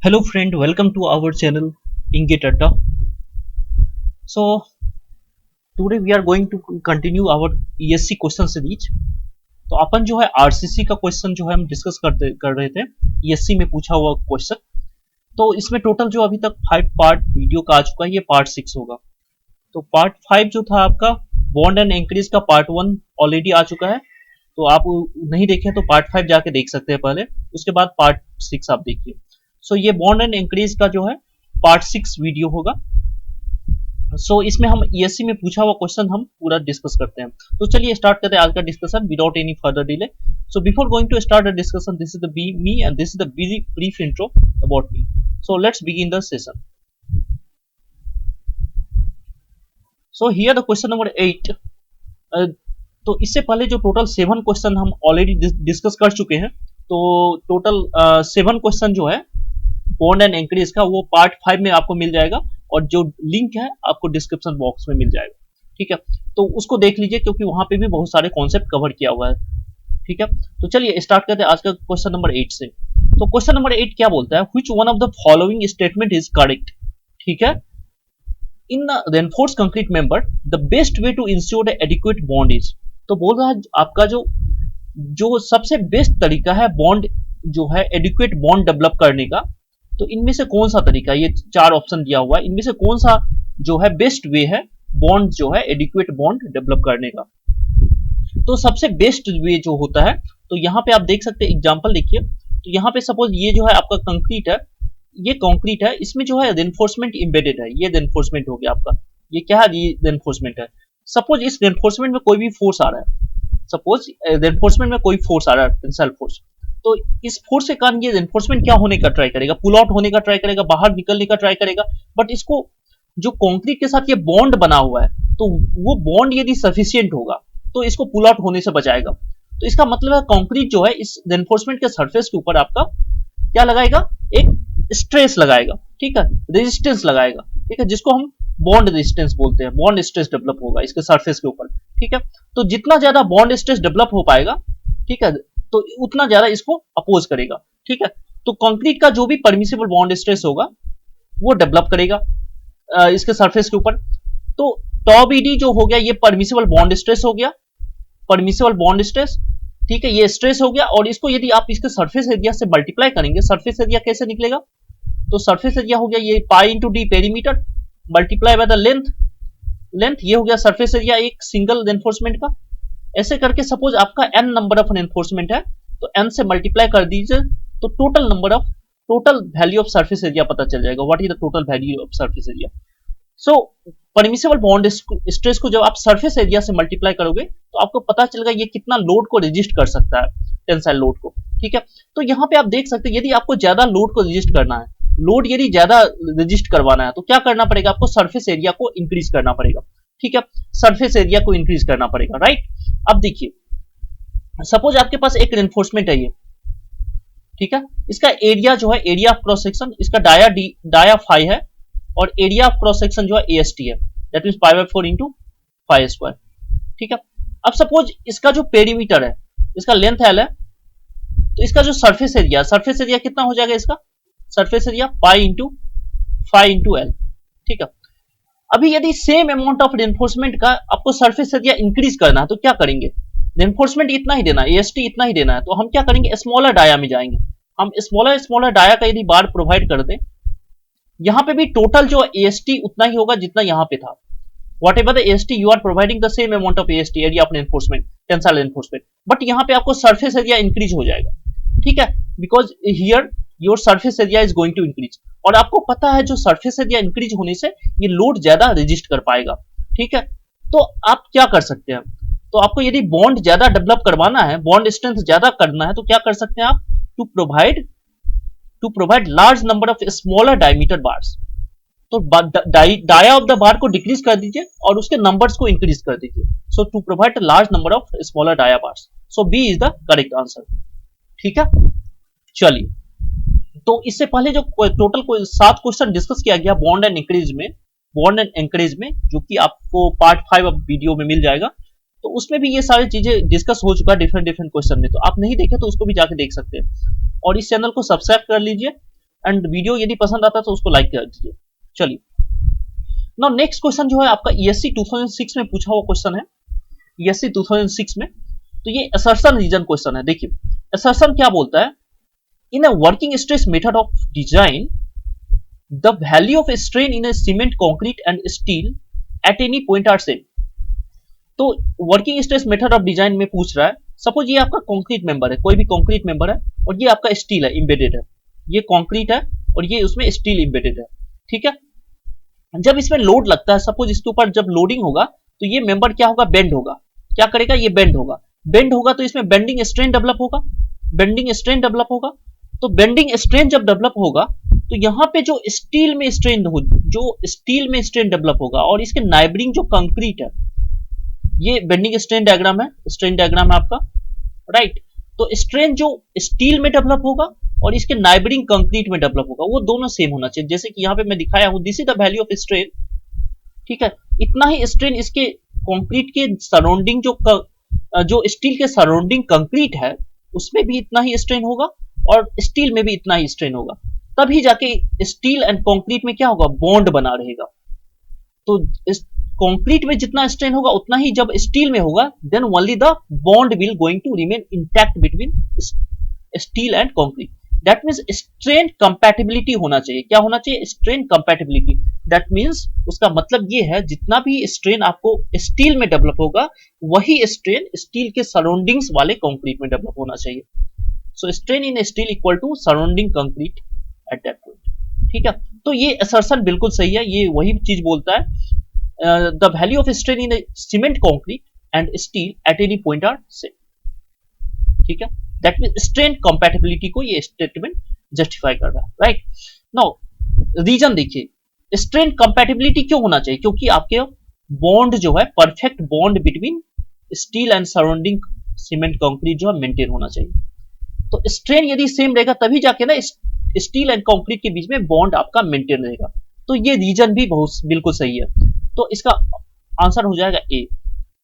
Hello friend, welcome to our channel Ingit Adda. So today we are going to continue our ESC question series. तो अपन जो है RCC का question जो है हम डिस्कस कर रहे थे ESC में पूछा हुआ क्वेश्चन। तो इसमें टोटल जो अभी तक 5 पार्ट वीडियो का आ चुका है, ये पार्ट 6 होगा। तो पार्ट 5 जो था आपका बॉन्ड एंड एंकरेज का पार्ट 1 ऑलरेडी आ चुका है। तो आप नहीं देखें तो पार्ट 5 जाके देख सकते हैं पहले, उसके बाद पार्ट 6 आप देखिए। सो ये बॉन्ड एंड एंकरेज का जो है पार्ट 6 वीडियो होगा। सो इसमें हम ESC में पूछा हुआ क्वेश्चन हम पूरा डिस्कस करते हैं। तो चलिए स्टार्ट करते हैं आज का discussion without any further delay. So before going to start the discussion, this is the me and this is the brief intro about me. So let's begin the session. So here the question number 8। तो इससे पहले जो total 7 question हम already discuss कर चुके हैं। तो total 7 question जो है बॉन्ड एंड एंकरेज का वो पार्ट 5 में आपको मिल जाएगा, और जो लिंक है आपको डिस्क्रिप्शन बॉक्स में मिल जाएगा। ठीक है, तो उसको देख लीजिए क्योंकि वहां पे भी बहुत सारे कॉन्सेप्ट कवर किया हुआ है। ठीक है, तो चलिए स्टार्ट करते हैं आज का क्वेश्चन नंबर 8 से। तो क्वेश्चन नंबर 8 क्या बोलता है, which one of the following statement is correct. ठीक है, in the reinforce concrete member the best way to ensure the adequate bond is. तो बोल रहा है आपका जो जो सबसे बेस्ट तरीका है बॉन्ड जो है एडिक्वेट बॉन्ड डेवलप करने का, तो इनमें से कौन सा तरीका, ये 4 ऑप्शन दिया हुआ है, इनमें से कौन सा जो है बेस्ट वे है बॉन्ड जो है एडिक्वेट बॉन्ड डेवलप करने का। तो सबसे बेस्ट वे जो होता है, तो यहाँ पे आप देख सकते हैं एग्जांपल देखिए। तो यहाँ पे सपोज ये जो है आपका कंक्रीट है, ये कंक्रीट है, इसमें जो है रेनफोर्समेंट एम्बेडेड है। ये रेनफोर्समेंट हो गया आपका, ये क्या है, ये रेनफोर्समेंट है। सपोज इस रेनफोर्समेंट में कोई भी फोर्स आ रहा है, सपोज रेनफोर्समेंट में कोई फोर्स आ रहा है, टेंसाइल फोर्स, तो इस फोर्स के कारण ये रेनफोर्समेंट क्या होने का ट्राई करेगा, पुल आउट होने का ट्राई करेगा, बाहर निकलने का ट्राई करेगा। बट इसको जो कंक्रीट के साथ ये बॉन्ड बना हुआ है, तो वो बॉन्ड यदि सफिशिएंट होगा तो इसको पुल आउट होने से बचाएगा। तो इसका मतलब है कंक्रीट जो है इस रेनफोर्समेंट के सरफेस के ऊपर आपका क्या लगाएगा, एक स्ट्रेस लगाएगा। ठीक है, रेजिस्टेंस लगाएगा। ठीक है, जिसको हम बॉन्ड रेजिस्टेंस बोलते हैं, बॉन्ड स्ट्रेस डेवलप होगा इसके सरफेस के ऊपर। ठीक है, तो जितना ज्यादा बॉन्ड स्ट्रेस डेवलप हो पाएगा, ठीक है, तो उतना ज्यादा इसको अपोज करेगा। ठीक है, तो कंक्रीट का जो भी परमिसिबल बॉन्ड स्ट्रेस होगा वो डेवलप करेगा इसके सरफेस के ऊपर। तो टॉ बीडी जो हो गया ये परमिसिबल बॉन्ड स्ट्रेस हो गया, परमिसिबल बॉन्ड स्ट्रेस। ठीक है, ये स्ट्रेस हो गया, और इसको यदि आप इसके सरफेस एरिया से मल्टीप्लाई करेंगे, सरफेस एरिया कैसे निकलेगा, तो सरफेस एरिया हो गया ये pi into D perimeter multiply by the length, ये हो गया सरफेस एरिया एक सिंगल रेनफोर्समेंट का। ऐसे करके सपोज आपका n नंबर ऑफ रेनफोर्समेंट है, तो n से मल्टीप्लाई कर दीजिए, तो total value of surface area पता चल जाएगा, what is the total value of surface area. So permissible bond stress को जब आप सरफेस एरिया से मल्टीप्लाई करोगे तो आपको पता चलेगा ये कितना लोड को रेजिस्ट कर सकता है, टेंसाइल लोड को। ठीक है, तो यहाँ पे आप देख सकते हैं यदि आपको ज्यादा लोड को रेजिस्ट करना है, लोड यदि ज्यादा रेजिस्ट करवाना है, तो क्या करना पड़ेगा, आपको सरफेस एरिया को इंक्रीज करना पड़ेगा। ठीक है, सरफेस एरिया को इंक्रीज करना पड़ेगा, राइट। अब देखिए सपोज आपके पास एक रेनफोर्समेंट है ये, ठीक है, इसका एरिया जो है एरिया ऑफ क्रॉस सेक्शन, इसका डाया फाई है, और एरिया ऑफ क्रॉस सेक्शन जो है AST है, that means pi by 4 into phi square. ठीक है, अब सपोज इसका जो पेरीमीटर है, इसका लेंथ L है, तो इसका जो सरफेस एरिया कितना हो जाएगा, इसका surface area pi into phi into L। ठीक है, अभी यदि सेम अमाउंट ऑफ रेनफोर्समेंट का आपको सरफेस एरिया इंक्रीज करना है, तो क्या करेंगे, रेनफोर्समेंट इतना ही देना है, AST इतना ही देना है, तो हम क्या करेंगे, स्मॉलर डाया में जाएंगे। हम स्मॉलर डाया का यदि बार प्रोवाइड कर दें, यहां पे भी टोटल जो AST उतना ही होगा जितना यहां पे था। Whatever the AST you are providing the same amount of AST, area of reinforcement, tensile reinforcement, but यहाँ पे आपको surface area increase हो जाएगा। ठीक है, because here your surface area is going to increase, और आपको पता है जो surface area increase होने से ये लोड ज्यादा रेजिस्ट कर पाएगा। ठीक है, तो आप क्या कर सकते हैं, तो आपको यदि बॉन्ड ज्यादा डेवलप करवाना है, बॉन्ड स्ट्रेंथ ज्यादा करना है, तो क्या कर सकते हैं आप, to provide large number of smaller diameter bars. तो डाया ऑफ द बार को डिक्रीज कर दीजिए और उसके नंबर्स को इंक्रीज कर दीजिए। So to provide large number of smaller dia bars, so B is the correct answer. ठीक है, चलिए, तो इससे पहले जो टोटल 7 क्वेश्चन डिस्कस किया गया बॉन्ड एंड एंकरेज में, जो कि आपको पार्ट 5 अब वीडियो में मिल जाएगा, तो उसमें भी ये सारी चीजें डिस्कस हो चुका है डिफरेंट क्वेश्चन में। तो आप नहीं देखे तो उसको भी जाके देख सकते हैं, और इस चैनल को सब्सक्राइब कर लीजिए एंड वीडियो यदि पसंद आता है तो उसको लाइक कर दीजिए। चलिए नाउ नेक्स्ट क्वेश्चन जो है आपका ईएससी 2006 में पूछा हुआ क्वेश्चन है, ईएससी 2006 में। तो ये असर्शन रीजन क्वेश्चन है। देखिए असर्शन क्या बोलता है, in a working stress method of design the value of strain in cement concrete and steel at any point are same. तो working stress method of design में पूछ रहा है, सपोज ये आपका कंक्रीट मेंबर है, कोई भी कंक्रीट मेंबर है और ये आपका स्टील है, इंबेडेड है, ये कंक्रीट है और ये उसमें स्टील इंबेडेड है, ठीक है। जब इसमें लोड लगता है, सपोज इसके ऊपर जब लोडिंग होगा तो ये मेंबर क्या होगा, बेंड होगा। क्या करेगा, ये बेंड होगा। बेंड होगा तो इसमें बेंडिंग स्ट्रेन डेवलप होगा, बेंडिंग स्ट्रेन डेवलप होगा। तो बेंडिंग स्ट्रेन जब डेवलप होगा तो यहाँ पे जो स्टील में स्ट्रेन हो, जो स्टील में स्ट्रेन डेवलप होगा और इसके नाइबरिंग जो कंक्रीट है, ये बेंडिंग स्ट्रेन डायग्राम है, स्ट्रेन डायग्राम है आपका, राइट। तो स्ट्रेन जो स्टील में डेवलप होगा और इसके नाइबरिंग कंक्रीट में डेवलप होगा, वो दोनों सेम होना चाहिए। जैसे कि यहाँ पे मैं दिखाया हूं, this is the value of strain, ठीक है। इतना ही स्ट्रेन इसके कंक्रीट के सराउंडिंग जो स्टील के सराउंडिंग कंक्रीट है उसमें भी इतना ही स्ट्रेन होगा और स्टील में भी इतना ही स्ट्रेन होगा। तभी जाके स्टील एंड कंक्रीट में क्या होगा, बॉन्ड बना रहेगा। तो इस कंक्रीट में जितना स्ट्रेन होगा उतना ही जब स्टील में होगा, then only the bond will going to remain intact between steel and concrete. That means strain compatibility होना चाहिए। क्या होना चाहिए, स्ट्रेन कंपैटिबिलिटी। दैट मींस उसका मतलब ये है, जितना भी स्ट्रेन आपको स्टील में डेवलप होगा वही स्ट्रेन स्टील के सराउंडिंग्स वाले कंक्रीट में डेवलप होना चाहिए। So strain in steel equal to surrounding concrete at that point, ठीक है। तो ये असर्शन बिल्कुल सही है, ये वही चीज बोलता है, the value of strain in cement concrete and steel at any point are same, ठीक है। दैट मीन स्ट्रेन कंपैटिबिलिटी को ये स्टेटमेंट जस्टिफाई कर रहा है, राइट। नाउ रीजन देखिए, स्ट्रेन कंपैटिबिलिटी क्यों होना चाहिए, क्योंकि आपके बॉन्ड जो है, perfect bond between steel and surrounding cement concrete जो है मेंटेन होना चाहिए। तो स्ट्रेन यदि सेम रहेगा तभी जाके ना स्टील एंड कंक्रीट के बीच में बॉन्ड आपका मेंटेन रहेगा। तो ये रीजन भी बहुत बिल्कुल सही है। तो इसका आंसर हो जाएगा A.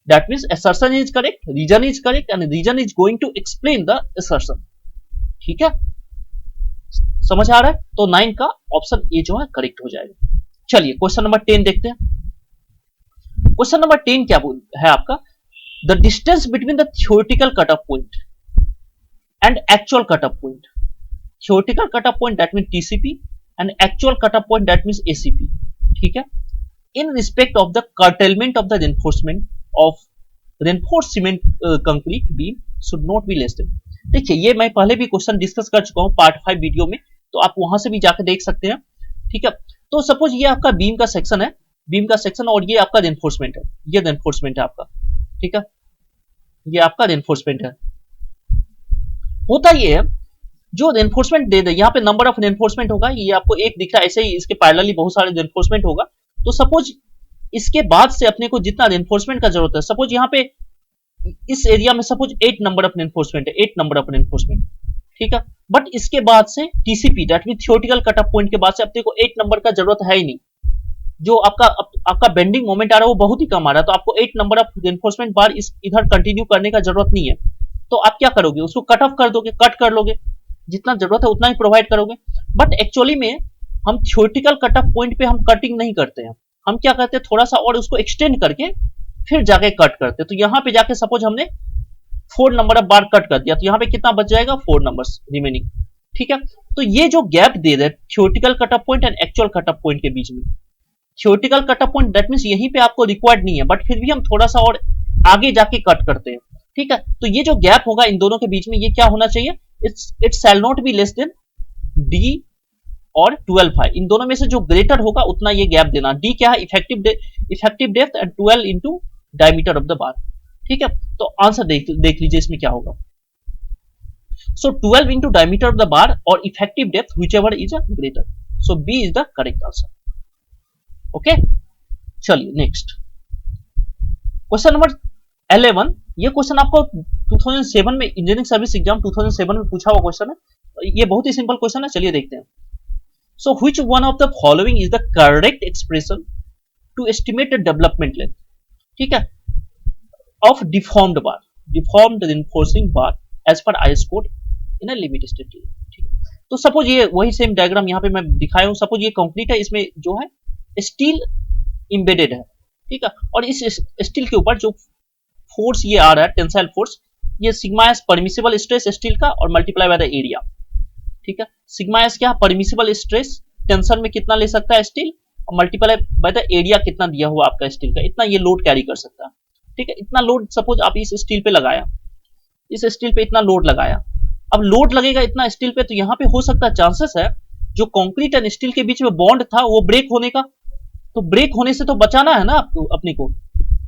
That means assertion is correct, reason is correct and reason is going to explain the assertion, ठीक है। समझ आ रहा है? तो 9 का ऑप्शन ए जो है करेक्ट हो जाएगा। चलिए क्वेश्चन नंबर 10 देखते हैं। क्वेश्चन नंबर 10 क्या है आपका, the distance between the theoretical cut off point and actual cut off point. Theoretical cut off point that mean TCP and actual cut off point that mean ACP, ठीक है। In respect of the curtailment of the reinforcement of reinforced cement concrete beam should not be less than। देखिए ये मैं पहले भी question discuss कर चुका हूं पार्ट 5 वीडियो में, तो आप वहां से भी जाकर देख सकते हैं, ठीक है। तो सपोज ये आपका बीम का सेक्शन है, बीम का सेक्शन, और ये आपका रेनफोर्समेंट है, ये रेनफोर्समेंट है आपका, ठीक है। ये आपका रेनफोर्समेंट है। होता ये है, जो रेनफोर्समेंट दे दे, यहाँ पे नंबर ऑफ रेनफोर्समेंट होगा, ये आपको एक दिख रहा है, ऐसे ही इसके पैरेलली बहुत सारे रेनफोर्समेंट होगा। तो सपोज इसके बाद से अपने को जितना रेनफोर्समेंट का जरूरत है, सपोज यहाँ पे इस एरिया में सपोज 8 नंबर ऑफ रेनफोर्समेंट है, 8 नंबर ऑफ रेनफोर्समेंट, ठीक है। बट इसके बाद से TCP that mean theoretical cut off point के बाद से अपने को 8 नंबर का जरूरत है ही नहीं। जो आपका बेंडिंग मोमेंट आ रहा है वो बहुत ही कम आ रहा है, तो आपको 8 नंबर ऑफ रेनफोर्समेंट बार इधर कंटिन्यू करने का जरूरत नहीं है। तो आप क्या करोगे, उसको कट ऑफ कर दोगे, कट कर लोगे, जितना जरूरत है उतना ही प्रोवाइड करोगे। बट एक्चुअली में हम थियोरेटिकल कट ऑफ पॉइंट पे हम कटिंग नहीं करते हैं, हम क्या करते हैं, थोड़ा सा और उसको एक्सटेंड करके फिर जाके कट करते हैं। तो यहाँ पे जाके सपोज हमने 4 नंबर ऑफ बार कट कर दिया, तो यहाँ पे कितना बच जाएगा, 4 नंबर्स रिमेनिंग, ठीक है। तो ये जो गैप दे रहे theoretical cut off point and actual cut off point के बीच में, theoretical cut off point that means यहीं पे आपको रिक्वायर्ड नहीं है, बट फिर भी हम थोड़ा सा और आगे जाके कट करते हैं, ठीक है। तो ये जो गैप होगा इन दोनों के बीच में, ये क्या होना चाहिए, it shall not be less than D और 12 है। इन दोनों में से जो ग्रेटर होगा उतना ये गैप देना। डी क्या है, effective depth and 12 into diameter of the bar, ठीक है। तो आंसर देख लीजिए इसमें क्या होगा। So 12 into diameter of the bar और effective depth whichever is a greater, so B is the correct answer. Okay, चलिए नेक्स्ट क्वेश्चन नंबर 11। ये क्वेश्चन आपको 2007 में इंजीनियरिंग सर्विस एग्जाम 2007 में पूछा हुआ क्वेश्चन है। ये बहुत ही सिंपल क्वेश्चन है, चलिए देखते हैं। So which one of the following is the correct expression to estimate the development length, ठीक है, of deformed reinforcing bar as per IS code in a limit state, ठीक है। तो सपोज ये वही सेम डायग्राम यहाँ पे मैं दिखाया हूँ। सपोज ये कंक्रीट है, इसमें जो है स्टील इंबेडेड है, ठीक है, और इस स्टील के ऊपर जो फोर्स ये आ रहा है, टेंसाइल फोर्स, ये sigma S permissible stress steel का और मल्टीप्लाई बाय द एरिया, ठीक है। सिग्मा एस क्या, परमिसिबल स्ट्रेस टेंशन में कितना ले सकता है स्टील, और मल्टीप्लाई बाय द एरिया कितना दिया हुआ आपका स्टील का, इतना ये लोड कैरी कर सकता है, ठीक है। इतना लोड सपोज आप इस स्टील पे लगाया, इस स्टील पे इतना लोड लगाया, अब लोड लगेगा इतना स्टील पे, तो यहाँ पे हो सकता है, चांसेस है जो कंक्रीट एंड स्टील के बीच में बॉन्ड था वो ब्रेक होने का, तो ब्रेक होने से तो बचाना है ना आपको अपने को,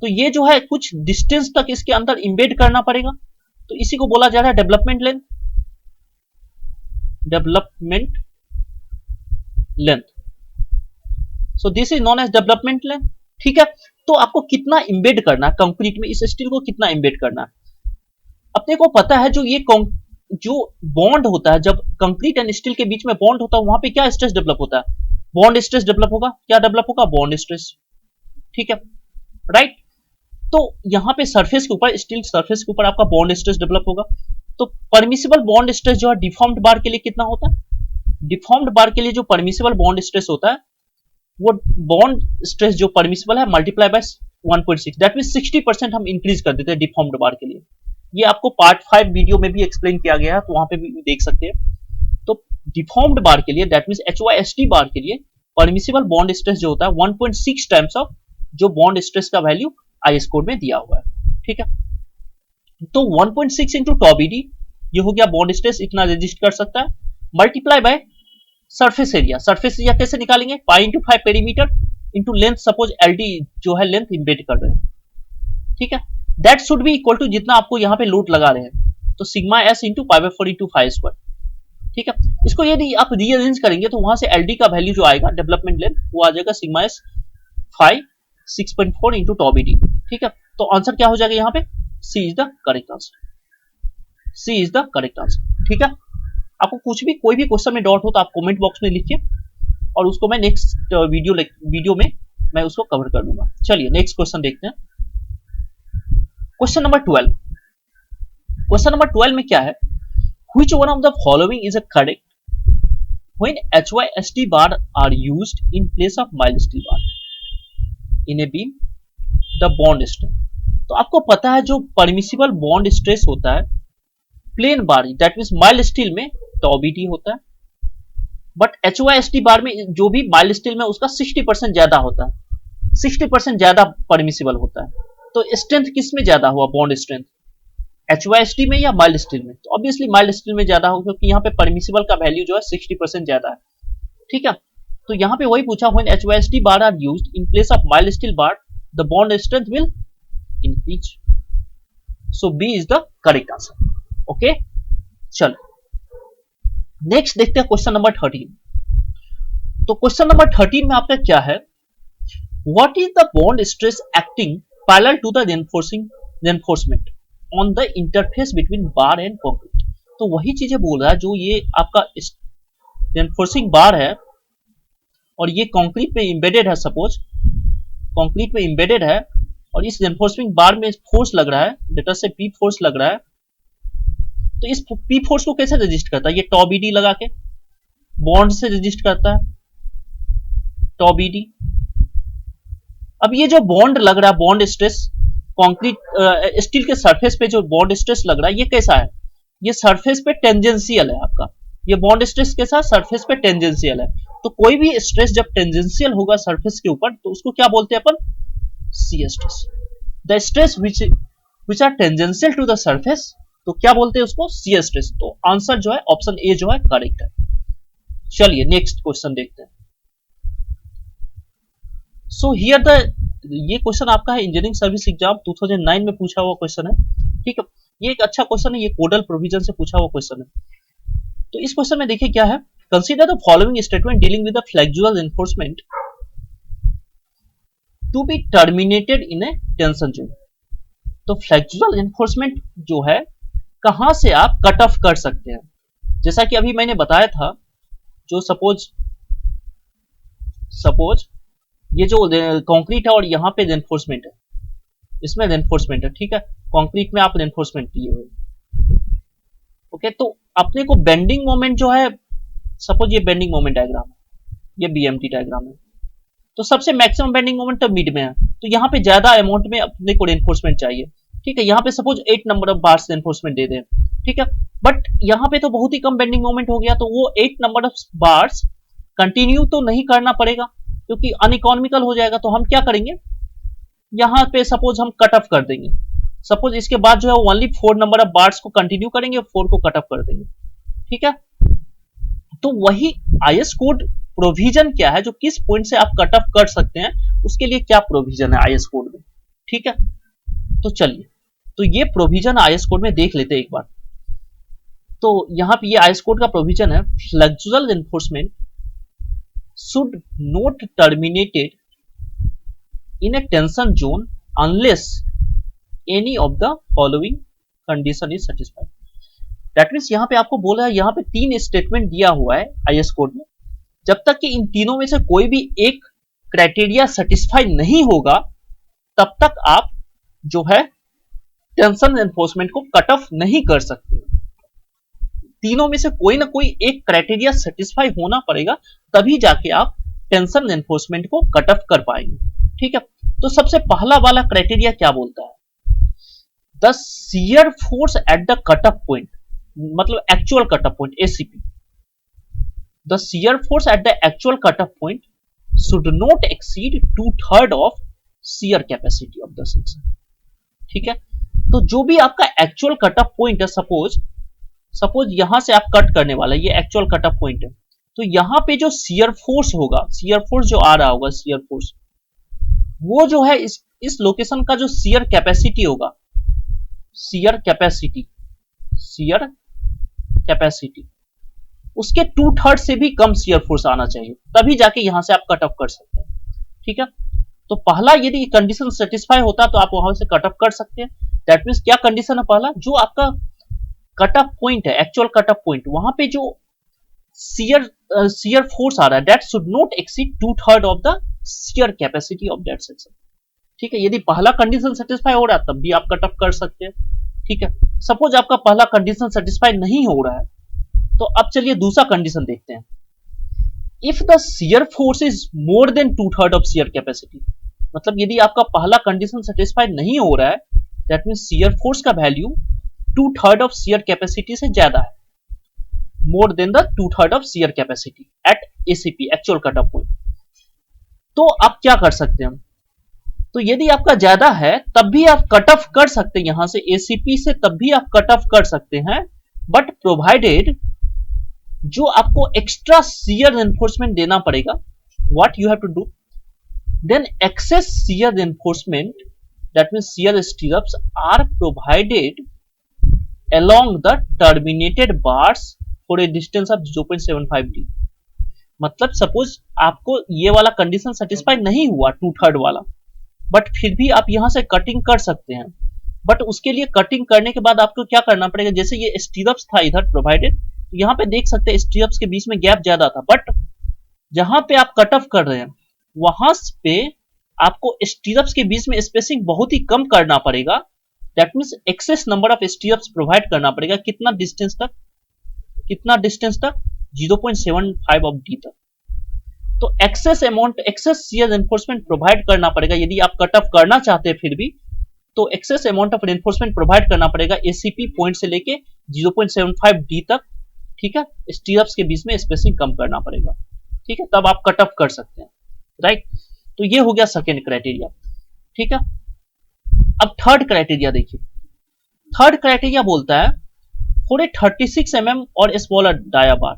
तो ये जो है कुछ डिस्टेंस तक इसके अंदर इम्बेड करना पड़ेगा, तो इसी को बोला जा रहा है development length, development length. So this is known as development length, ठीक है। तो आपको कितना इम्बेड करना है कंक्रीट में, इस स्टील को कितना इम्बेड करना है, अपने को पता है जो ये जो बॉन्ड होता है, जब कंक्रीट एंड स्टील के बीच में बॉन्ड होता है, वहां पे क्या स्ट्रेस डेवलप होता है, बॉन्ड स्ट्रेस डेवलप होगा, क्या डेवलप होगा, बॉन्ड स्ट्रेस, ठीक है, राइट। तो यहाँ पे सरफेस के ऊपर, स्टील सरफेस के ऊपर आपका बॉन्ड स्ट्रेस डेवलप होगा, तो परमिसिबल बॉन्ड स्ट्रेस जो है डिफॉर्म्ड बार के लिए कितना होता है, डिफॉर्म्ड बार के लिए जो परमिसिबल बॉन्ड स्ट्रेस होता है, वो बॉन्ड स्ट्रेस जो परमिसिबल है मल्टीप्लाई बाय 1.6, दैट मींस 60% हम इंक्रीज कर देते हैं डिफॉर्म्ड बार के लिए। ये आपको पार्ट 5 वीडियो में भी एक्सप्लेन किया गया है, तो वहां पे भी देख सकते हैं। तो डिफॉर्म्ड बार के लिए, दैट मींस HYST बार के लिए परमिसिबल बॉन्ड स्ट्रेस जो होता है 1.6 टाइम्स ऑफ जो बॉन्ड स्ट्रेस का वैल्यू IS कोड में दिया हुआ है, ठीक है। तो 1.6 इंटू टॉबीडी, ये हो गया बॉन्ड स्ट्रेस, इतना रजिस्ट कर सकता है, multiply by surface area. Surface area कैसे निकालेंगे, pi into 5 perimeter into length, suppose LD जो है लेंथ इम्बेड कर रहे हैं, ठीक है, that should be equal to जितना आपको यहाँ पे लोड लगा रहे हैं, तो sigma s into pi by 4 into 5 square, ठीक है। इसको यदि आप रीअरेंज करेंगे तो वहां से LD का वैल्यू जो आएगा डेवलपमेंट लेंथ, वो आ जाएगा सिग्मा एस 5 6.4 इंटू टॉबीडी, ठीक है। तो आंसर क्या हो जाएगा यहाँ पे, C is the correct answer, C is the correct answer, ठीक है। आपको कुछ भी कोई भी क्वेश्चन में डाउट हो तो आप कमेंट बॉक्स में लिखिए, और उसको मैं नेक्स्ट वीडियो में मैं उसको कवर कर दूंगा। चलिए नेक्स्ट क्वेश्चन देखते हैं, क्वेश्चन नंबर 12। क्वेश्चन नंबर 12 में क्या है, which one of the following is a correct when HYST bar are used in place of mild steel bar in a beam the bond strength. तो आपको पता है जो परमिसिबल बॉन्ड स्ट्रेस होता है plane bar, that means mild steel में टॉबीडी होता है, बट HYST बार में जो भी माइल्ड स्टील में उसका 60% ज्यादा होता है, 60% ज्यादा परमिसिबल होता है। तो स्ट्रेंथ किस में ज्यादा हुआ, बॉन्ड स्ट्रेंथ HYST में या माइल्ड स्टील में, तो ऑब्वियसली माइल्ड स्टील में ज्यादा होगा, क्योंकि यहाँ पे परमिसिबल का वैल्यू जो है 60% ज्यादा है, ठीक है। तो यहाँ पे वही पूछा, when HYST bar are used in place of mild steel bar the bond strength will increase, so B is the correct answer, okay. चलो नेक्स्ट देखते हैं क्वेश्चन नंबर 13। तो क्वेश्चन नंबर 13 में आपका क्या है, what is the bond stress acting parallel to the reinforcement on the interface between bar and concrete. तो वही चीजें बोल रहा है, जो ये आपका रेनफोर्सिंग बार है और ये कंक्रीट में इंबेडेड है, सपोज कंक्रीट में इंबेडेड है और इस रेनफोर्सिंग बार में फोर्स लग रहा है, लेटर से P फोर्स लग रहा है, तो इस P फोर्स को कैसे रजिस्ट करता है, ये टॉबीडी लगा के बॉन्ड से रजिस्ट करता है, टॉबीडी। अब ये जो बॉन्ड लग रहा है, बॉन्ड स्ट्रेस कंक्रीट स्टील के सरफेस पे जो बॉन्ड स्ट्रेस लग रहा है, ये कैसा है, ये सरफेस पे टेंजेंशियल है आपका, ये बॉन्ड स्ट्रेस के साथ सरफेस पे टेंजेंशियल है। तो कोई भी स्ट्रेस जब टेंजेंशियल होगा सरफेस के ऊपर, तो उसको क्या बोलते हैं अपन, shear stress. The stress which are tangential to the surface, तो क्या बोलते हैं उसको, शियर स्ट्रेस। तो आंसर जो है ऑप्शन ए जो है करेक्ट है। चलिए नेक्स्ट क्वेश्चन देखते हैं। सो हियर द, ये क्वेश्चन आपका है इंजीनियरिंग सर्विस एग्जाम 2009 में पूछा हुआ क्वेश्चन है, ठीक है। ये एक अच्छा क्वेश्चन है, ये कोडल प्रोविजन से पूछा हुआ क्वेश्चन है। तो इस क्वेश्चन में देखिए क्या है, consider the following statement dealing with the flexural enforcement to be terminated in a tension zone. तो फ्लेक्सुरल एनफोर्समेंट जो है कहां से आप कट ऑफ कर सकते हैं, जैसा कि अभी मैंने बताया था, जो सपोज ये जो कंक्रीट है और यहाँ पे रेनफोर्समेंट है, इसमें रेनफोर्समेंट है, ठीक है, कंक्रीट में आप रेनफोर्समेंट लिए हुए, ओके। तो अपने को बेंडिंग मोमेंट जो है सपोज ये बेंडिंग मोमेंट डायग्राम है, ये बीएमटी डायग्राम है, तो सबसे मैक्सिमम बेंडिंग मोमेंट तो मिड में है, तो यहाँ पे ज्यादा अमाउंट में अपने को रेनफोर्समेंट चाहिए, ठीक है। यहाँ पे suppose 8 number of bars reinforcement दे दें, ठीक है, बट यहाँ पे तो बहुत ही कम बेंडिंग मोमेंट हो गया, तो वो 8 नंबर ऑफ बार्स कंटिन्यू तो नहीं करना पड़ेगा क्योंकि अनइकोनॉमिकल हो जाएगा। तो हम क्या करेंगे, यहाँ पे सपोज हम कट ऑफ कर देंगे, सपोज इसके बाद जो है ओनली 4 नंबर ऑफ बार्स को कंटिन्यू करेंगे, 4 को कट ऑफ कर देंगे, ठीक है। तो वही आईएस कोड प्रोविजन क्या है, जो किस पॉइंट से आप कट ऑफ कर सकते हैं, उसके लिए क्या प्रोविजन है आईएस कोड में, ठीक है। तो चलिए, तो ये प्रोविजन आईएस कोड में देख लेते हैं एक बार। तो यहां पे ये आईएस कोड का प्रोविजन है, flexural enforcement should not terminated in a tension zone unless any of the following condition is satisfied. That means यहां पे आपको बोला है, यहां पे 3 स्टेटमेंट दिया हुआ है आईएस कोड में, जब तक कि इन तीनों में से कोई भी एक क्राइटेरिया सेटिस्फाई नहीं होगा तब तक आप जो है टेंशन एनफोर्समेंट को कट ऑफ नहीं कर सकते। तीनों में से कोई ना कोई एक क्राइटेरिया सेटिस्फाई होना पड़ेगा, तभी जाके आप टेंशन एनफोर्समेंट को कट ऑफ कर पाएंगे, ठीक है। तो सबसे पहला वाला क्राइटेरिया क्या बोलता है, the shear force at the cut off point, मतलब actual cut off point ACP, the shear force at the actual cut off point should not exceed 2/3 of shear capacity of the section, ठीक है। तो जो भी आपका actual cut off point है, suppose यहां से आप कट करने वाला है, ये एक्चुअल कट ऑफ पॉइंट है, तो यहां पे जो शियर फोर्स होगा, शियर फोर्स जो आ रहा होगा, शियर फोर्स वो जो है इस लोकेशन का जो शियर कैपेसिटी होगा, शियर कैपेसिटी उसके 2/3 से भी कम शियर फोर्स आना चाहिए, तभी जाके यहां से आप कट ऑफ कर सकते हैं, ठीक है। तो पहला यदि कंडीशन सेटिस्फाई होता तो आप वहां से कट ऑफ कर सकते हैं। दैट मींस क्या कंडीशन है, पहला जो आपका कट ऑफ पॉइंट है, एक्चुअल कट ऑफ पॉइंट, वहां पे जो शियर फोर्स आ रहा है, that should not exceed 2/3 of the shear capacity of that section, ठीक है। यदि पहला कंडीशन सेटिस्फाई हो रहा है तब भी आप कट ऑफ कर सकते हैं, ठीक है। सपोज आपका पहला कंडीशन सेटिस्फाई नहीं हो रहा है, तो अब चलिए दूसरा कंडीशन देखते हैं। If the shear force is more then 2/3 of shear capacity, मतलब यदि आपका पहला कंडीशन सेटिस्फाई नहीं हो रहा है, दैट मींस शियर फोर्स का वैल्यू 2/3 ऑफ शियर कैपेसिटी से ज्यादा है, more than the 2/3 of shear capacity eight ACP, actual cut off point, तो आप क्या कर सकते हैं, तो यदि आपका ज्यादा है तब भी आप कट ऑफ कर सकते हैं, यहां से एसीपी से तब भी आप कट ऑफ कर सकते हैं, बट प्रोवाइडेड जो आपको एक्स्ट्रा शियर एनफोर्समेंट देना पड़ेगा, what you have to do, then excess shear enforcement, that means shear stirrups are provided along the terminated bars for a distance of 0.75 d। मतलब suppose आपको ये वाला कंडीशन सेटिस्फाई नहीं हुआ 2/3 वाला, बट फिर भी आप यहां से कटिंग कर सकते हैं, बट उसके लिए कटिंग करने के बाद आपको क्या करना पड़ेगा, जैसे ये स्टीरअप्स था इधर प्रोवाइडेड, यहां पे देख सकते हैं स्टीरअप्स के बीच में गैप ज्यादा था, बट जहां पे आप कट ऑफ कर रहे हैं वहां पे आपको स्टीरअप्स के बीच में स्पेसिंग बहुत ही कम करना पड़ेगा, that means excess number of stirrups provide करना पड़ेगा, कितना डिस्टेंस तक 0.75 ऑफ डी तक। तो एक्सेस शियर एनफोर्समेंट प्रोवाइड करना पड़ेगा, यदि आप कट ऑफ करना चाहते हैं फिर भी, तो excess amount of enforcement provide करना पड़ेगा एसीपी पॉइंट से लेके 0.75 डी तक, ठीक है। स्टीरअप्स के बीच में स्पेसिंग कम करना पड़ेगा, ठीक है, तब आप कट ऑफ कर सकते हैं, राइट। तो ये हो गया सेकेंड क्राइटेरिया, ठीक है। अब थर्ड क्राइटेरिया देखिए, थर्ड क्राइटेरिया बोलता है फॉर ए 36 mm और स्मॉलर डाया बार,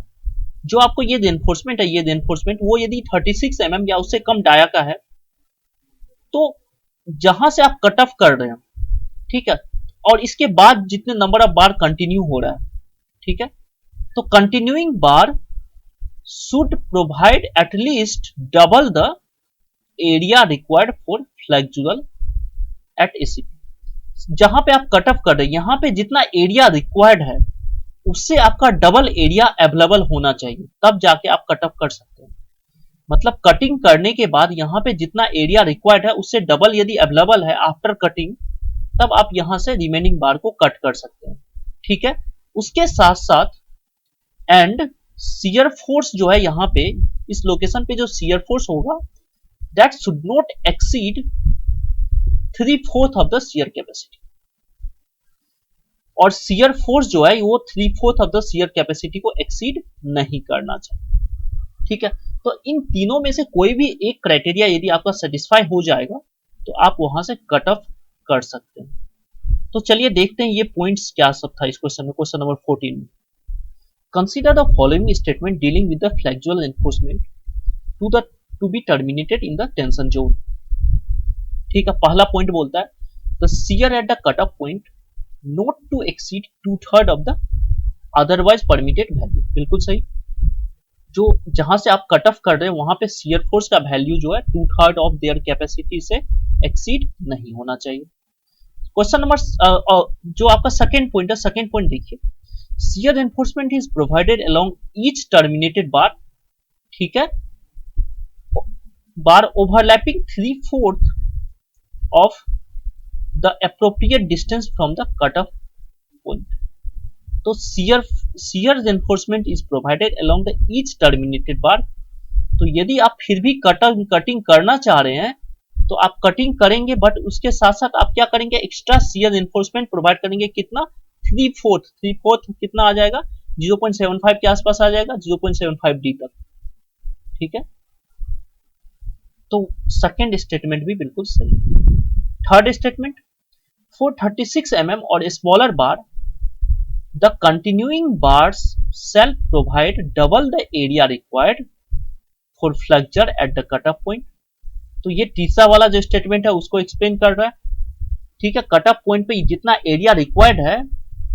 जो आपको ये रेनफोर्समेंट है, ये रेनफोर्समेंट वो यदि 36 mm या उससे कम डाया का है, तो जहां से आप कट ऑफ कर रहे हैं, ठीक है, और इसके बाद जितने नंबर ऑफ बार कंटिन्यू हो रहा है, ठीक है, तो continuing bar should provide at least double the area required for flexural at ACP. जहां पे आप कट ऑफ कर रहे हैं, यहां पे जितना एरिया रिक्वायर्ड है उससे आपका डबल एरिया अवेलेबल होना चाहिए, तब जाके आप कट ऑफ कर सकते हैं। मतलब कटिंग करने के बाद यहां पे जितना एरिया रिक्वायर्ड है उससे डबल यदि अवेलेबल है आफ्टर कटिंग, तब आप यहां से रिमेनिंग बार को कट कर सकते हैं, ठीक है। उसके साथ साथ एंड शियर फोर्स जो है यहाँ पे इस लोकेशन पे जो शियर फोर्स होगा that should not exceed 3/4 of the shear capacity, और शियर फोर्स जो है वो 3/4 ऑफ द शियर कैपेसिटी को एक्सीड नहीं करना चाहिए। ठीक है, तो इन तीनों में से कोई भी एक क्राइटेरिया यदि आपका सेटिस्फाई हो जाएगा तो आप वहां से कट ऑफ कर सकते हैं। तो चलिए देखते हैं ये पॉइंट्स क्या सब था इस क्वेश्चन में, क्वेश्चन नंबर 14 में। Consider the following statement dealing with the flexural reinforcement to be terminated in the tension zone. ठीक है, पहला पॉइंट बोलता है the shear at the cut off point not to exceed 2/3 of the otherwise permitted value. बिल्कुल सही, जो जहां से आप कट ऑफ कर रहे हैं वहां पे शियर फोर्स का वैल्यू जो है 2/3 ऑफ देयर कैपेसिटी से एक्सीड नहीं होना चाहिए। क्वेश्चन नंबर जो आपका सेकंड पॉइंट है, सेकंड पॉइंट देखिए, shear reinforcement is provided along each terminated bar. ठीक है, bar overlapping 3/4 of the appropriate distance from the cut off point. तो shear reinforcement is provided along the each terminated bar. तो यदि आप फिर भी कटिंग करना चाह रहे हैं तो आप कटिंग करेंगे, बट उसके साथ साथ आप क्या करेंगे, एक्स्ट्रा शियर एनफोर्समेंट प्रोवाइड करेंगे। कितना? 3/4 कितना आ जाएगा, 0.75 के आसपास आ जाएगा, 0.75 डी तक। ठीक है, तो सेकेंड स्टेटमेंट भी बिल्कुल सही। थर्ड स्टेटमेंट, फॉर 36 mm और smaller bar the continuing bars shall provide double the area required for flexure at the cut off point। तो ये तीसरा वाला जो स्टेटमेंट है उसको एक्सप्लेन कर रहा है। ठीक है, कट ऑफ पॉइंट पे जितना एरिया रिक्वायर्ड है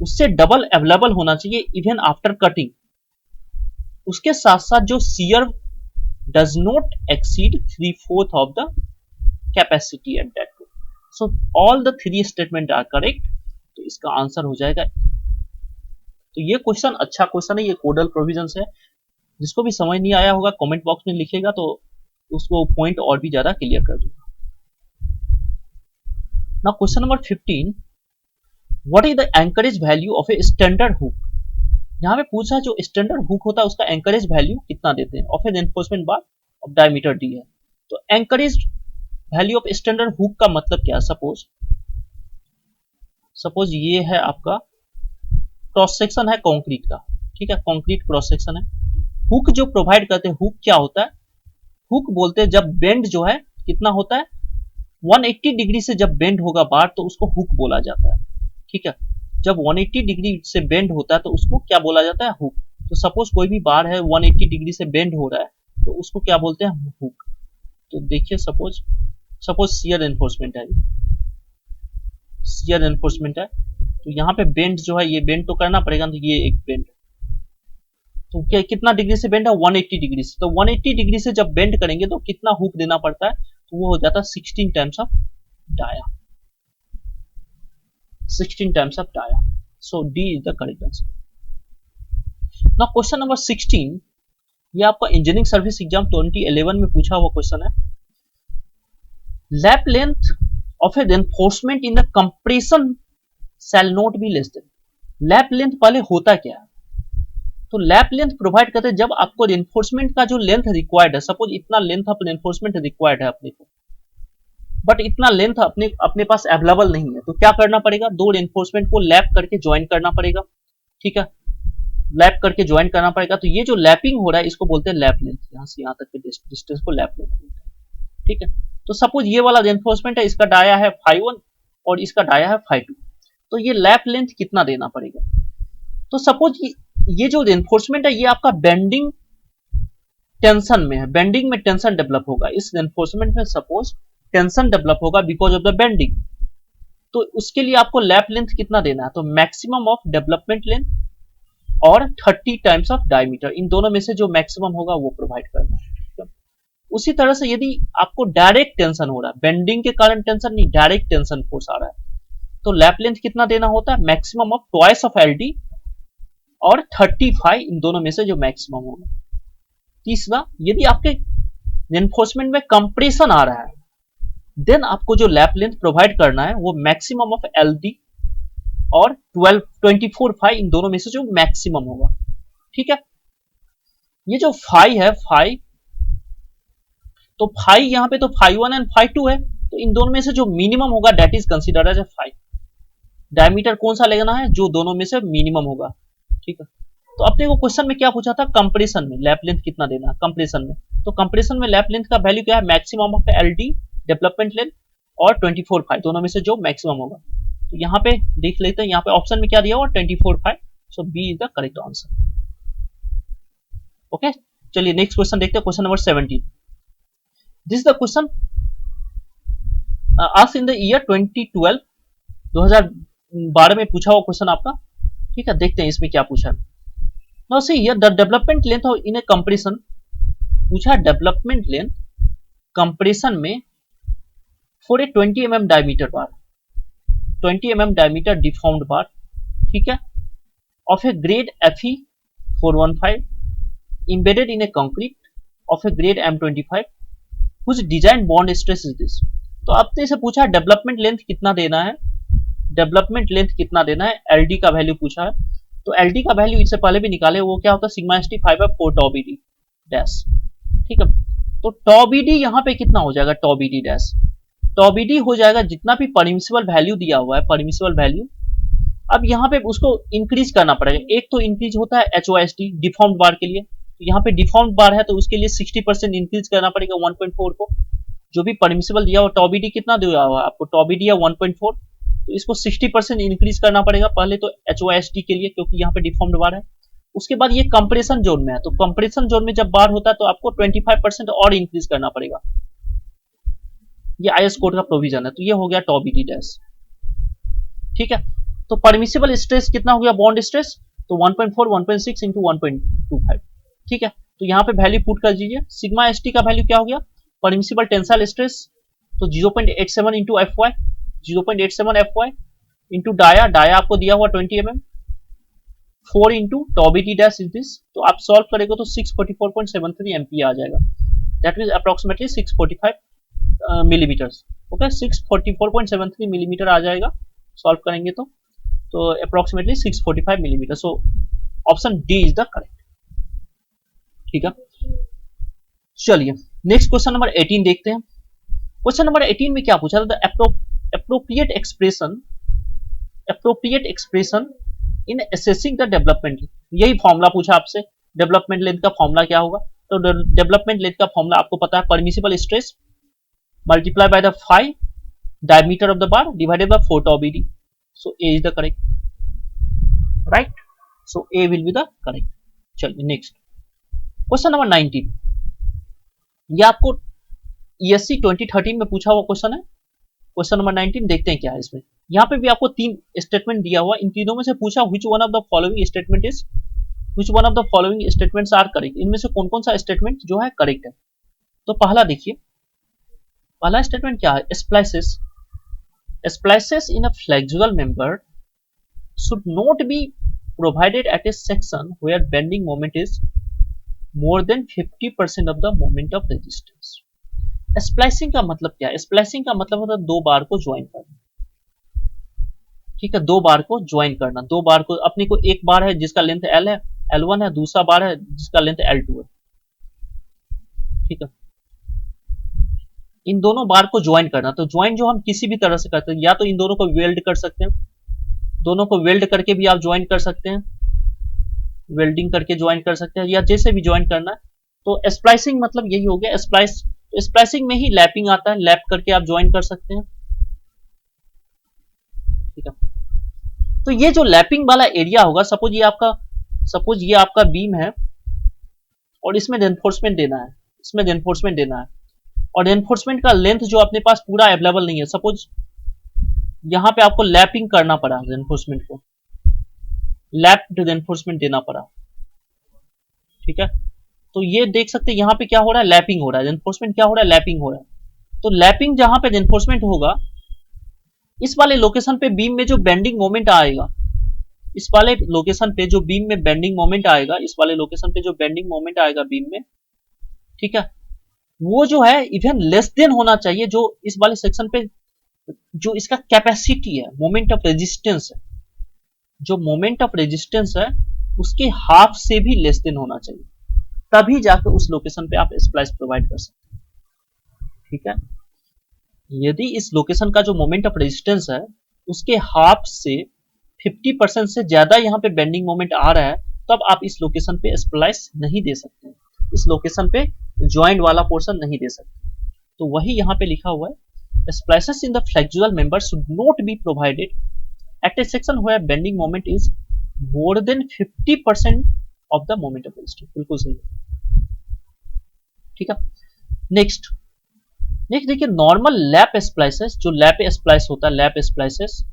उससे डबल अवेलेबल होना चाहिए इवन आफ्टर कटिंग। उसके साथ साथ जो shear does not exceed 3/4 of the capacity at that point. So all the three statement are correct, तो इसका आंसर हो जाएगा। तो ये क्वेश्चन अच्छा क्वेश्चन है, ये कोडल प्रोविजंस है। जिसको भी समझ नहीं आया होगा कमेंट बॉक्स में लिखेगा तो उसको पॉइंट और भी ज्यादा क्लियर कर दूंगा। Now question number 15, what is the anchorage value of a standard hook. यहाँ पे पूछा जो स्टैंडर्ड हुक होता है उसका एंकरेज वैल्यू कितना देते हैं of a reinforcement bar of diameter D है। तो anchorage value of standard hook का मतलब क्या है, सपोज ये है आपका क्रॉस सेक्शन है कंक्रीट का। ठीक है, कंक्रीट क्रॉस सेक्शन है। हुक जो प्रोवाइड करते हैं, हुक क्या होता है, हुक बोलते हैं जब बेंड जो है कितना होता है 180 डिग्री से जब बेंड होगा बार तो उसको हुक बोला जाता है। ठीक है, जब 180 डिग्री से बेंड होता है तो उसको क्या बोला जाता है, हुक। तो सपोज कोई भी बार है 180 डिग्री से बेंड हो रहा है तो उसको क्या बोलते हैं, हुक। तो देखिए सपोज शियर एनफोर्समेंट है, शियर एनफोर्समेंट है, तो यहाँ पे बेंड जो है ये बेंड तो करना पड़ेगा, तो ये एक बेंड, तो क्या कितना डिग्री से बेंड है 180 डिग्री से। तो 180 डिग्री से जब बेंड करेंगे तो कितना हुक देना पड़ता है, तो वो हो जाता है 16 times of dia, 16 times of dia. So D is the correct answer. Now question number 16, ये आपका इंजीनियरिंग सर्विस एग्जाम 2011 में पूछा हुआ क्वेश्चन है। Lap length of a reinforcement in the compression shall not be less than. Lap length पहले होता क्या है, तो लैप लेंथ प्रोवाइड करते हैं जब आपको रेनफोर्समेंट का जो लेंथ रिक्वायर्ड है, सपोज इतना लेंथ ऑफ रेनफोर्समेंट रिक्वायर्ड है अपने को, बट इतना लेंथ अपने पास अवेलेबल नहीं है, तो क्या करना पड़ेगा, दो रेनफोर्समेंट को लैप करके ज्वाइन करना पड़ेगा। ठीक है, लैप करके ज्वाइन करना पड़ेगा। तो ये जो लैपिंग हो रहा है इसको बोलते हैं लैप लेंथ, यहां से यहां तक के डिस्टेंस को लैप लेंथ बोलते हैं। ठीक है, तो सपोज ये वाला रेनफोर्समेंट है, इसका डाया है 5.1 और इसका डाया है 5.2, तो ये लैप लेंथ कितना देना पड़ेगा। तो सपोज ये जो रेनफोर्समेंट है ये आपका बेंडिंग टेंशन में है, बेंडिंग में टेंशन डेवलप होगा, इस रेनफोर्समेंट में सपोज टेंशन डेवलप होगा बिकॉज ऑफ द बेंडिंग, तो उसके लिए आपको लैप लेंथ कितना देना है, तो मैक्सिमम ऑफ डेवलपमेंट लेंथ और 30 टाइम्स ऑफ डायमीटर, इन दोनों में से जो मैक्सिमम होगा वो प्रोवाइड करना है। उसी तरह से यदि आपको डायरेक्ट टेंशन हो रहा है, बेंडिंग के कारण टेंशन नहीं, डायरेक्ट टेंशन फोर्स आ रहा है, तो लैप लेंथ कितना देना होता है, maximum of twice of LD और 35, इन दोनों में से जो मैक्सिमम होगा। तीसरा, यदि आपके रेनफोर्समेंट में कंप्रेशन आ रहा है देन आपको जो लैप लेंथ प्रोवाइड करना है वो मैक्सिमम ऑफ एलडी और 24/5, इन दोनों में से जो मैक्सिमम होगा। ठीक है, ये जो फाई है फाई, तो फाई यहाँ पे तो फाई 1 एंड फाई 2 है, तो इन दोनों में से जो मिनिमम होगा that is considered as a phi. Diameter कौन सा लेना है, जो दोनों में से मिनिमम होगा। ठीक है, तो अपने को क्वेश्चन में क्या पूछा था, कंप्रेशन में लैप लेंथ कितना देना है कंप्रेशन में। तो कंप्रेशन में लैप लेंथ का वैल्यू क्या है, maximum of LD development length और 24 फाई, दोनों में से जो मैक्सिमम होगा। तो यहाँ पे देख लेते हैं, यहाँ पे ऑप्शन में क्या दिया हुआ 24 phi, so B is the correct answer. Okay, चलिए नेक्स्ट क्वेश्चन देखते हैं, question number 17। This the question asked in the year 2012, 2012 में पूछा हुआ क्वेश्चन आपका। ठीक है, देखते हैं इसमें क्या पूछा है। Now see here the development length of in A compression, पूछा डेवलपमेंट लेंथ कंप्रेशन में for a 20 mm diameter bar, 20 mm diameter deformed बार, ठीक है, of A grade Fe 415 embedded in a concrete of a grade M25 whose design bond stress is this। तो आपने इसे पूछा development length कितना देना है, डेवलपमेंट लेंथ कितना देना है, एलडी का वैल्यू पूछा है। तो एलडी का वैल्यू इससे पहले भी निकाले, वो क्या होता है sigma st 5/4 tau bd dash. ठीक है, तो tau bd यहाँ पे कितना हो जाएगा, tau bd dash, tau bd हो जाएगा जितना भी परमिसिबल वैल्यू दिया हुआ है, परमिसिबल वैल्यू। अब यहाँ पे उसको इंक्रीज करना पड़ेगा। एक तो इंक्रीज होता है HOST डिफॉर्म्ड बार के लिए, तो यहाँ पे डिफॉर्म्ड बार है तो उसके लिए 60% इंक्रीज करना पड़ेगा 1.4 को। जो भी परमिसिबल दिया हुआ tau bd कितना दिया हुआ है आपको, tau bd है 1.4, तो इसको 60% इंक्रीज करना पड़ेगा पहले तो HOST के लिए, क्योंकि यहाँ पे डिफॉर्म्ड बार है। उसके बाद ये कंप्रेशन जोन में है, तो कंप्रेशन जोन में जब बार होता है तो आपको 25% और इंक्रीज करना पड़ेगा। ये IS कोड का प्रोविजन है। तो ये हो गया tau bd डैश। ठीक है, तो परमिसिबल स्ट्रेस कितना हो गया, बॉन्ड स्ट्रेस, तो 1.4 1.6 इंटू 1.25। ठीक है, तो यहाँ पे वैल्यू पुट कर दीजिए। सिग्मा st का वैल्यू क्या हो गया, परमिसिबल टेंसाइल स्ट्रेस, तो 0.87 into Fy, 0.87 Fy into dia, dia आपको दिया हुआ 20 mm, 4 into tau bd dash is this. तो आप सॉल्व करेंगे तो 644.73 एमपी आ जाएगा, that means approximately 645 millimetres. Okay, 644.73 millimetre आ जाएगा सॉल्व करेंगे तो approximately 645 millimetre. So option D is the correct. ठीक है, चलिए नेक्स्ट क्वेश्चन नंबर 18 देखते हैं। क्वेश्चन नंबर 18 में क्या पूछा था, appropriate expression in assessing the development. यही फॉर्मूला पूछा आपसे, डेवलपमेंट लेंथ का फॉर्मूला क्या होगा। तो डेवलपमेंट लेंथ का फॉर्मूला आपको पता है, permissible stress multiply by the phi diameter of the bar divided by 4 tau bd। so A is the correct, right? so A will be the correct। चलिए next question number 19, ये आपको ESC 2013 में पूछा हुआ question है। Question number 19 देखते हैं क्या है इसमें। यहाँ पे भी आपको 3 स्टेटमेंट दिया हुआ, इन तीनों में से पूछा which one of the following statement is, which one of the following statements are correct। इनमें से कौन कौन सा स्टेटमेंट जो है करेक्ट है। तो पहला देखिए, पहला स्टेटमेंट क्या है, splices in a flexural member should not be provided at a section where bending moment is more than 50% of the moment of resistance। Splicing का मतलब क्या है, स्प्लाइसिंग का मतलब होता है दो बार को ज्वाइन करना। ठीक है, दो बार को ज्वाइन करना, दो बार को, अपने को एक बार है जिसका लेंथ L है, L1 है, दूसरा बार है जिसका लेंथ L2 है। ठीक है, इन दोनों बार को ज्वाइन करना। तो ज्वाइन जो हम किसी भी तरह से करते हैं, या तो इन दोनों को वेल्ड कर सकते हैं, दोनों को वेल्ड करके भी आप ज्वाइन कर सकते हैं, वेल्डिंग करके ज्वाइन कर सकते हैं, या जैसे भी ज्वाइन करना है। तो स्प्लाइसिंग मतलब यही हो गया। स्प्लाइसिंग में ही लैपिंग आता है, लैप करके आप ज्वाइन कर सकते हैं। ठीक है, तो ये जो लैपिंग वाला एरिया होगा, सपोज ये आपका बीम है और इसमें रेनफोर्समेंट देना है, इसमें रेनफोर्समेंट देना है, और रेनफोर्समेंट का लेंथ जो अपने पास पूरा अवेलेबल नहीं है। सपोज यहां पे आपको लैपिंग करना पड़ा, रेनफोर्समेंट को लैप्ड रेनफोर्समेंट देना पड़ा। ठीक है, तो ये देख सकते हैं यहां पे क्या हो रहा है, लैपिंग हो रहा है, रेनफोर्समेंट क्या हो रहा है, लैपिंग हो रहा है। तो लैपिंग जहां पे रेनफोर्समेंट होगा, इस वाले लोकेशन पे बीम में जो बेंडिंग मोमेंट आएगा, इस वाले लोकेशन पे जो बीम में बेंडिंग मोमेंट आएगा, इस वाले लोकेशन पे जो बेंडिंग मोमेंट आएगा बीम में, ठीक है, वो जो है इवन लेस देन होना चाहिए जो इस वाले सेक्शन पे जो इसका कैपेसिटी है, मोमेंट ऑफ रेजिस्टेंस है, जो मोमेंट ऑफ रेजिस्टेंस है उसके हाफ से भी लेस देन होना चाहिए। तभी जाकर उस लोकेशन पे आप स्प्लाइस प्रोवाइड कर सकते हैं। ठीक है, यदि इस लोकेशन का जो मोमेंट ऑफ रेजिस्टेंस है उसके हाफ से 50% से ज्यादा यहाँ पे बेंडिंग मोमेंट आ रहा है, तब आप इस लोकेशन पे स्प्लाइस नहीं दे सकते, इस लोकेशन पे ज्वाइंट वाला पोर्शन नहीं दे सकते। तो वही यहाँ पे लिखा हुआ है, splices in the flexural member should not be provided at a section where bending moment is more than 50% of the moment of resistance. बिल्कुल सही है। ठीक है, नेक्स्ट देखिए, नॉर्मल लैप स्प्लाइसेस, जो लैप स्प्लाइस होता है, lap splices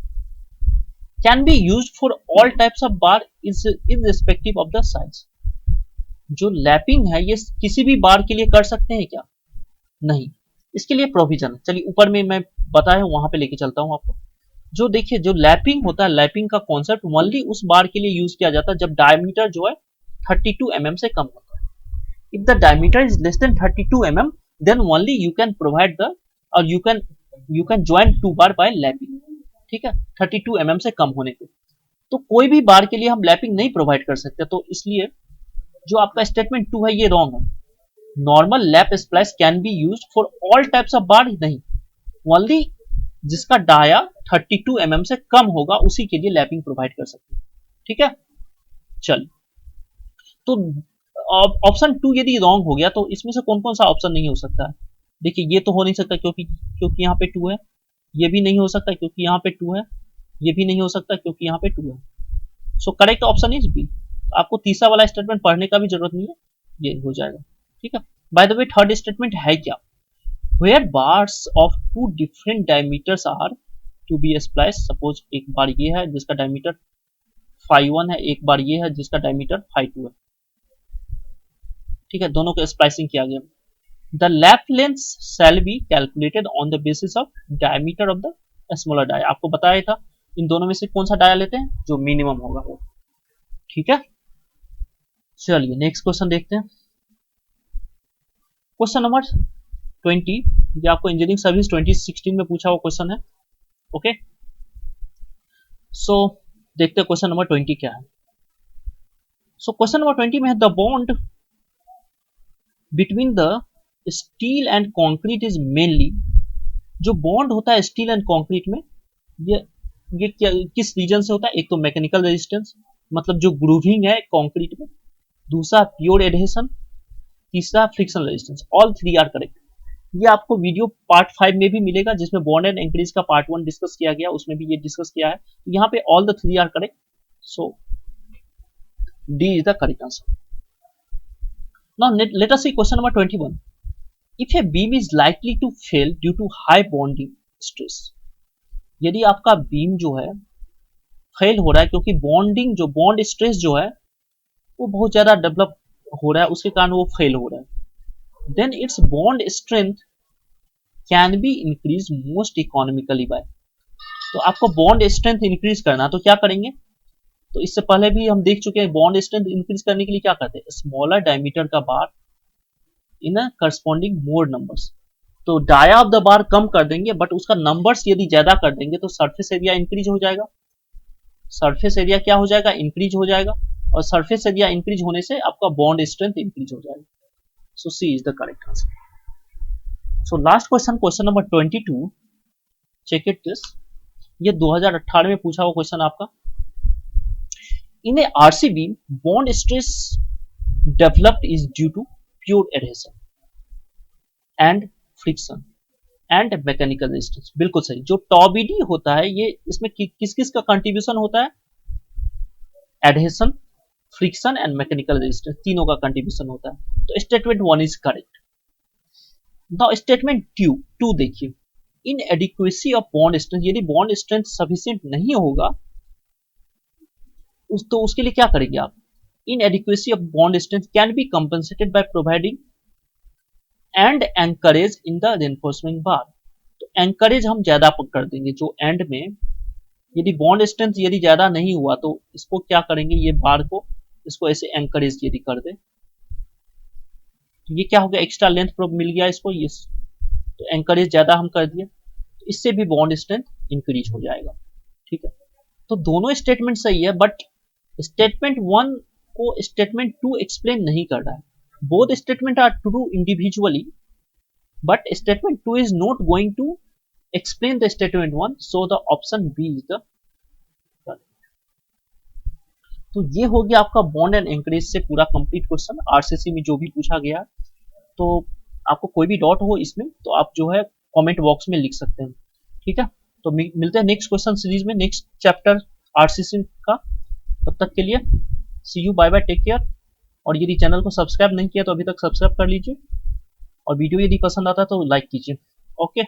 can be used for all types of bar irrespective of the size. जो लैपिंग है ये किसी भी बार के लिए कर सकते हैं क्या? नहीं, इसके लिए प्रोविजन है। चलिए ऊपर में मैं बताया हूं, वहां पे लेके चलता हूं आपको। जो देखिए, जो लैपिंग होता है, लैपिंग का कॉन्सेप्ट ओनली उस बार के लिए यूज किया जाता है जब डायमीटर जो है 32 mm से कम होता है। If the diameter is less than 32 mm, then only you can provide the or you can join two bar by lapping। ठीक है, 32 mm से कम होने पे तो कोई भी बार के लिए हम लैपिंग नहीं प्रोवाइड कर सकते। तो इसलिए जो आपका स्टेटमेंट 2 है ये रॉन्ग है। Normal lap splice can be used for all types of बार, नहीं, ओनली जिसका डाया 32 mm से कम होगा उसी के लिए लैपिंग प्रोवाइड कर सकते हैं। ठीक है, चलिए, तो ऑप्शन 2 यदि रॉन्ग हो गया तो इसमें से कौन कौन सा ऑप्शन नहीं हो सकता है? देखिए, ये तो हो नहीं सकता क्योंकि यहाँ पे 2 है, ये भी नहीं हो सकता क्योंकि यहाँ पे 2 है, ये भी नहीं हो सकता क्योंकि यहाँ पे 2 है। So correct option is b. आपको तीसरा वाला स्टेटमेंट पढ़ने का भी जरूरत नहीं है, ये हो जाएगा। ठीक है, by the way third statement है क्या? Where bars of 2 different diameters are to be splice. Suppose एक बार ये है जिसका डायमीटर phi 1 है, एक बार ये है जिसका डायमीटर phi 2 है। ठीक है, दोनों को स्प्लाइसिंग किया गया। The lap length shall be calculated on the basis of diameter of the smaller dia. आपको बताया था इन दोनों में से कौन सा डाया लेते हैं जो मिनिमम होगा वो। ठीक है, चलिए नेक्स्ट क्वेश्चन देखते हैं। क्वेश्चन नंबर 20, ये आपको इंजीनियरिंग सर्विस 2016 में पूछा हुआ क्वेश्चन है। ओके, सो देखते हैं क्वेश्चन नंबर 20 क्या है। सो क्वेश्चन नंबर 20 में है the bond between the steel and concrete is mainly. जो बॉन्ड होता है स्टील एंड कंक्रीट में, ये क्या किस रीजन से होता है? एक तो मैकेनिकल रेजिस्टेंस, मतलब जो ग्रूविंग है कंक्रीट में, दूसरा प्योर एडहेशन, तीसरा friction resistance. All 3 are correct. ये आपको वीडियो पार्ट 5 में भी मिलेगा जिसमें बॉन्ड एंड एंकरेज का पार्ट 1 डिस्कस किया गया, उसमें भी ये डिस्कस किया है। यहाँ पे all the 3 are correct, so D is the correct answer. Now let us see question number 21. If a beam is likely to fail due to high bonding stress, यदि आपका बीम जो है फेल हो रहा है क्योंकि बॉन्ड स्ट्रेस जो है वो बहुत ज्यादा डेवलप हो रहा है, उसके कारण वो फेल हो रहा है, then its bond strength can be increased most economically by। तो आपको बॉन्ड स्ट्रेंथ इंक्रीज करना, तो क्या करेंगे? तो इससे पहले भी हम देख चुके हैं बॉन्ड स्ट्रेंथ इंक्रीज करने के लिए क्या करते हैं? स्मॉलर डायमीटर का बार इन अ करस्पॉन्डिंग मोर नंबर्स। तो डाया ऑफ द बार कम कर देंगे बट उसका नंबर्स यदि ज्यादा कर देंगे तो सरफेस एरिया इंक्रीज हो जाएगा। सरफेस एरिया क्या हो जाएगा? इंक्रीज हो जाएगा, और सरफेस एरिया इंक्रीज होने से आपका बॉन्ड स्ट्रेंथ इंक्रीज हो जाएगा। So C is the correct answer. So last question, question number 22, check it this. ये 2018 में पूछा हुआ क्वेश्चन आपका। In a RC beam, bond stress developed is due to pure adhesion and friction and mechanical resistance। बिल्कुल सही। जो टॉबीडी होता है ये इसमें किस किस का कंट्रीब्यूशन होता है? Adhesion, friction and mechanical resistance, तीनों का कंट्रीब्यूशन होता है। तो statement 1 is correct. Now statement 2 देखिए, इन एडिक्वेसी ऑफ बॉन्ड स्ट्रेंथ, यदि बॉन्ड स्ट्रेंथ सफिशिएंट नहीं होगा तो उसके लिए क्या करेंगे आप? Inadequacy of bond strength can be compensated by providing and anchorage in the reinforcement bar। तो एंकरेज हम ज्यादा कर देंगे, जो एंड में यदि बॉन्ड स्ट्रेंथ यदि ज्यादा नहीं हुआ तो इसको क्या करेंगे? ये बार को इसको ऐसे एंकरेज यदि कर दे तो ये क्या हो गया? एक्स्ट्रा लेंथ मिल गया इसको, ये तो एंकरेज ज्यादा हम कर दिए तो इससे भी बॉन्ड स्ट्रेंथ इंक्रीज हो जाएगा। ठीक है, तो दोनों स्टेटमेंट सही है बट स्टेटमेंट 1 को स्टेटमेंट 2 एक्सप्लेन नहीं कर रहा है। both statement are true individually, but statement 2 is not going to explain the statement 1, so the option B is the correct. तो ये हो गया आपका बॉन्ड एंड एंकरेज से पूरा कंप्लीट क्वेश्चन आरसीसी में जो भी पूछा गया। तो आपको कोई भी डाउट हो इसमें तो आप जो है कमेंट बॉक्स में लिख सकते हैं, ठीक है। तो मिलते हैं नेक्स्ट क्वेश्चन सीरीज में, नेक्स्ट चैप्टर आरसीसी का। तब तक के लिए see you, bye bye, take care. और यदि चैनल को सब्सक्राइब नहीं किया तो अभी तक सब्सक्राइब कर लीजिए, और वीडियो यदि पसंद आता है तो लाइक कीजिए। ओके।